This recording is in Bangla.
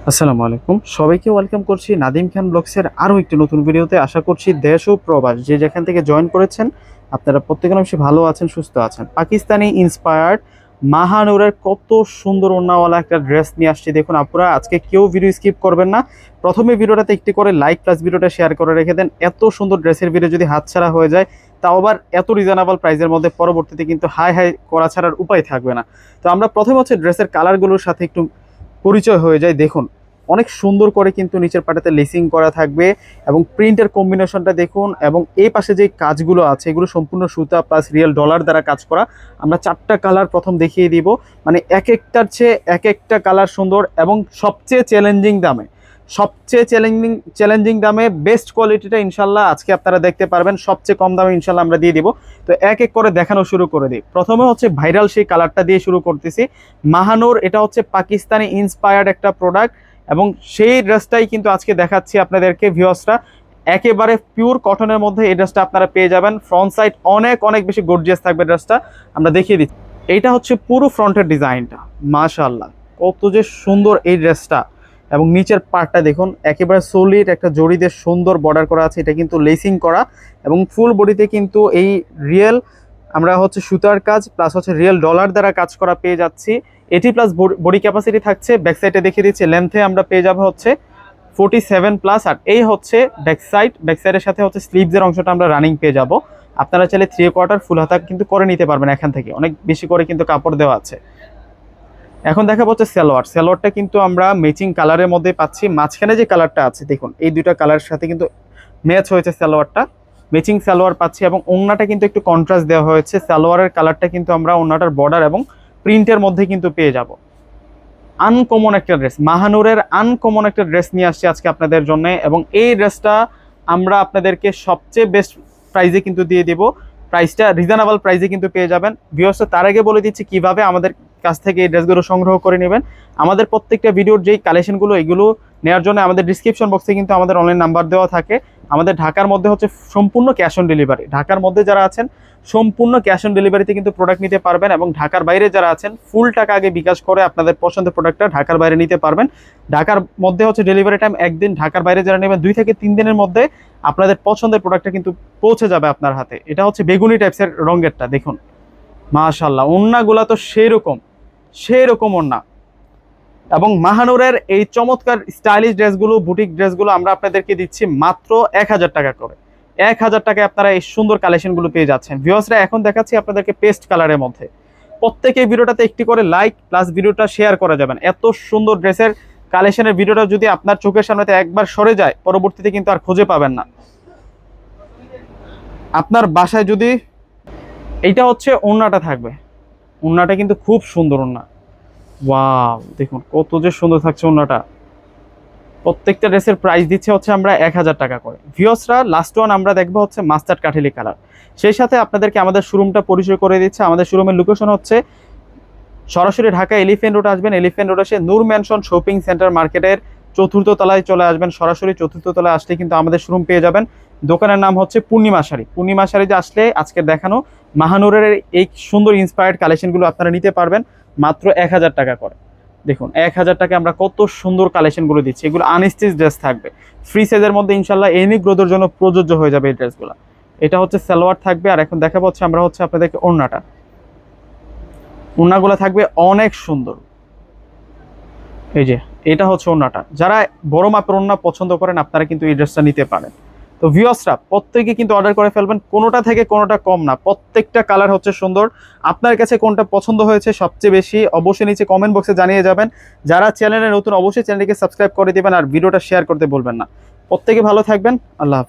আসসালামু আলাইকুম, সবাইকে ওয়েলকাম করছি নাদিম খান ব্লগসের আরও একটি নতুন ভিডিওতে। আশা করছি দেশ ও প্রবাস যে যেখান থেকে জয়েন করেছেন আপনারা প্রত্যেকের অংশে ভালো আছেন, সুস্থ আছেন। পাকিস্তানি ইন্সপায়ার্ড মাহানুরের কত সুন্দর ওড়নাওয়ালা একটা ড্রেস নিয়ে আসছি। দেখুন আপনারা আজকে কেউ ভিডিও স্কিপ করবেন না, প্রথমে ভিডিওটাতে একটি করে লাইক প্লাস ভিডিওটা শেয়ার করে রেখে দেন। এত সুন্দর ড্রেসের ভিডিও যদি হাতছাড়া হয়ে যায়, তাও আবার এত রিজনেবল প্রাইসের মধ্যে, পরবর্তীতে কিন্তু হাই হাই করা ছাড়ার উপায় থাকবে না। তো আমরা প্রথমে হচ্ছে ড্রেসের কালারগুলোর সাথে একটু পরিচয় হয়ে যায়। দেখুন অনেক সুন্দর করে কিন্তু নিচের পাটাতে লেসিং করা থাকবে এবং প্রিন্টের কম্বিনেশনটা দেখুন, এবং এই পাশে যে কাজগুলো আছে এগুলো সম্পূর্ণ সুতা প্লাস রিয়েল ডলার দ্বারা কাজ করা। আমরা চারটা কালার প্রথম দেখিয়ে দিব, মানে এক একটার চেয়ে এক একটা কালার সুন্দর এবং সবচেয়ে চ্যালেঞ্জিং দামে বেস্ট কোয়ালিটিটা ইনশাল্লাহ আজকে আপনারা দেখতে পারবেন। সবচেয়ে কম দামে ইনশাল্লাহ আমরা দিয়ে দিব। তো এক এক করে দেখানো শুরু করে দিই। প্রথমে হচ্ছে ভাইরাল সেই কালারটা দিয়ে শুরু করতেছি। মাহানুর, এটা হচ্ছে পাকিস্তানি ইন্সপায়ার্ড একটা প্রোডাক্ট এবং সেই ড্রেসটাই কিন্তু আজকে দেখাচ্ছি আপনাদেরকে ভিউয়ার্সরা। একেবারে পিওর কটনের মধ্যে এই ড্রেসটা আপনারা পেয়ে যাবেন। ফ্রন্ট সাইড অনেক অনেক বেশি গর্জিয়াস থাকবে ড্রেসটা, আমরা দেখিয়ে দিচ্ছি। এইটা হচ্ছে পুরো ফ্রন্টের ডিজাইনটা, মাশাআল্লাহ কত যে সুন্দর এই ড্রেসটা। এবং নিচের পার্টটা দেখুন, একেবারে সলিড একটা জড়ি দিয়ে সুন্দর বর্ডার করা আছে, এটা কিন্তু লেসিং করা এবং ফুল বডিতে কিন্তু এই রিয়েল আমরা হচ্ছে সুতার কাজ প্লাস হচ্ছে রিয়েল ডলার দ্বারা কাজ করা পেয়ে যাচ্ছি। এটি প্লাস বডি ক্যাপাসিটি থাকছে। ব্যাক সাইডে দেখিয়ে দিচ্ছি, লেন্থে আমরা পেয়ে যাবো হচ্ছে 47+। আর এই হচ্ছে ব্যাক সাইডের সাথে হচ্ছে স্লিভসের অংশটা আমরা রানিং পেয়ে যাব। আপনারা চাইলে 3/4 ফুল হাতা কিন্তু করে নিতে পারবেন, এখান থেকে অনেক বেশি করে কিন্তু কাপড় দেওয়া আছে। এখন দেখা হচ্ছে সালোয়ারটা কিন্তু আমরা ম্যাচিং কালারের মধ্যে পাচ্ছি। মাঝখানে যে কালারটা আছে দেখুন, এই দুইটা কালারের সাথে কিন্তু ম্যাচ হয়েছে সালোয়ারটা, ম্যাচিং সালোয়ার পাচ্ছি। এবং ওড়নাটা কিন্তু একটু কন্ট্রাস্ট দেওয়া হয়েছে। সালোয়ারের কালারটা কিন্তু আমরা ওড়নাটার বর্ডার এবং প্রিন্টের মধ্যে কিন্তু পেয়ে যাব। আনকমন একটা ড্রেস, মাহানুরের আনকমন একটা ড্রেস নিয়ে আসছি আজকে আপনাদের জন্য। এবং এই ড্রেসটা আমরা আপনাদেরকে সবচেয়ে বেস্ট প্রাইসে কিন্তু দিয়ে দেব। প্রাইসটা রিজনেবল প্রাইসে কিন্তু পেয়ে যাবেন ভিউয়ার্স। তার আগে বলে দিচ্ছি কিভাবে আমাদের কাছ থেকে এই ড্রেসগুলো সংগ্রহ করে নেবেন। আমাদের প্রত্যেকটা ভিডিওর যেই কালেকশনগুলো এগুলো নেওয়ার জন্য আমাদের ডিসক্রিপশন বক্সে কিন্তু আমাদের অনলাইন নাম্বার দেওয়া থাকে। আমাদের ঢাকার মধ্যে হচ্ছে সম্পূর্ণ ক্যাশ অন ডেলিভারি। ঢাকার মধ্যে যারা আছেন সম্পূর্ণ ক্যাশ অন ডেলিভারিতে কিন্তু প্রোডাক্ট নিতে পারবেন, এবং ঢাকার বাইরে যারা আছেন ফুল টাকা আগে বিকাশ করে আপনাদের পছন্দের প্রোডাক্টটা ঢাকার বাইরে নিতে পারবেন। ঢাকার মধ্যে হচ্ছে ডেলিভারি টাইম একদিন, ঢাকার বাইরে যারা নেবেন 2 থেকে 3 দিনের মধ্যে আপনাদের পছন্দের প্রোডাক্টটা কিন্তু পৌঁছে যাবে আপনার হাতে। এটা হচ্ছে বেগুনি টাইপসের রঙেরটা দেখুন, মাশাআল্লাহ ওড়নাগুলা তো সেই রকম ওড়না। এবং মাহানুরের এই চমৎকার স্টাইলিশ ড্রেসগুলো, বুটিক ড্রেসগুলো আমরা আপনাদেরকে দিচ্ছি মাত্র 1000 টাকা করে। 1000 টাকায় আপনারা এই সুন্দর কালেকশনগুলো পেয়ে যাচ্ছেন ভিউয়ার্সরা। এখন দেখাচ্ছি আপনাদেরকে পেস্ট কালারের মধ্যে। প্রত্যেকেই ভিডিওটাতে একটি করে লাইক প্লাস ভিডিওটা শেয়ার করা যাবেন। এত সুন্দর ড্রেসের কালেকশনের ভিডিওটা যদি আপনার চোখের সামনে একবার সরে যায়, পরবর্তীতে কিন্তু আর খুঁজে পাবেন না। আপনার বাসায় যদি এইটা হচ্ছে ওড়নাটা থাকবে, ওড়নাটা কিন্তু খুব সুন্দর ওড়না। ওয়াও দেখুন কত যে সুন্দর থাকছে ওড়নাটা। প্রত্যেকটা ড্রেসের প্রাইস দিচ্ছে হচ্ছে আমরা 1000 টাকা করে ভিউয়ার্সরা। লাস্ট ওয়ান আমরা দেখবো হচ্ছে মাস্টার্ড কাঠেলি কালার। সেই সাথে আপনাদেরকে আমাদের শোরুমটা পরিচয় করে দিচ্ছে। আমাদের শোরুমের লোকেশন হচ্ছে সরাসরি ঢাকা এলিফ্যান্ট রোড আসবেন, এলিফ্যান্ট রোড এসে নূর ম্যানশন শপিং সেন্টার মার্কেটের 4র্থ তলায় চলে আসবেন। সরাসরি 4র্থ তলায় আসলে কিন্তু আমাদের শোরুম পেয়ে যাবেন। দোকানের নাম হচ্ছে পূর্ণিমা শাড়ি। পূর্ণিমা শাড়িতে আসলে আজকে দেখানো মাহানুরের এই সুন্দর ইন্সপায়ার্ড কালেকশনগুলো আপনারা নিতে পারবেন মাত্র 1000 টাকা করে। দেখুন 1000 টাকা আমরা কত সুন্দর কালেকশনগুলো দিচ্ছি। এগুলো আনস্টিচ ড্রেস থাকবে, ফ্রি সাইজের মধ্যে ইনশাল্লাহ এনি গ্রোথের জন্য প্রযোজ্য হয়ে যাবে এই ড্রেসগুলো। এটা হচ্ছে সালোয়ার থাকবে। আর এখন দেখাবো হচ্ছে আমরা হচ্ছে আপনাদেরকে ওড়নাটা। ওড়নাগুলো থাকবে অনেক সুন্দর। এই যে এটা হচ্ছে ওড়নাটা। যারা বড় মাপের ওড়না পছন্দ করেন আপনারা কিন্তু এই ড্রেসটা নিতে পারেন। তো ভিউয়ার্সরা প্রত্যেকে কিন্তু অর্ডার করে ফেলবেন, কোনোটা থেকে কোনোটা কম না। প্রত্যেকটা কালার হচ্ছে সুন্দর। আপনার কাছে কোনটা পছন্দ হয়েছে সবচেয়ে বেশি অবশ্যই নিচে কমেন্ট বক্সে জানিয়ে যাবেন। যারা চ্যানেলে নতুন অবশ্যই চ্যানেলটিকে সাবস্ক্রাইব করে দেবেন আর ভিডিওটা শেয়ার করতে বলবেন না। প্রত্যেকে ভালো থাকবেন, আল্লাহ হাফেজ।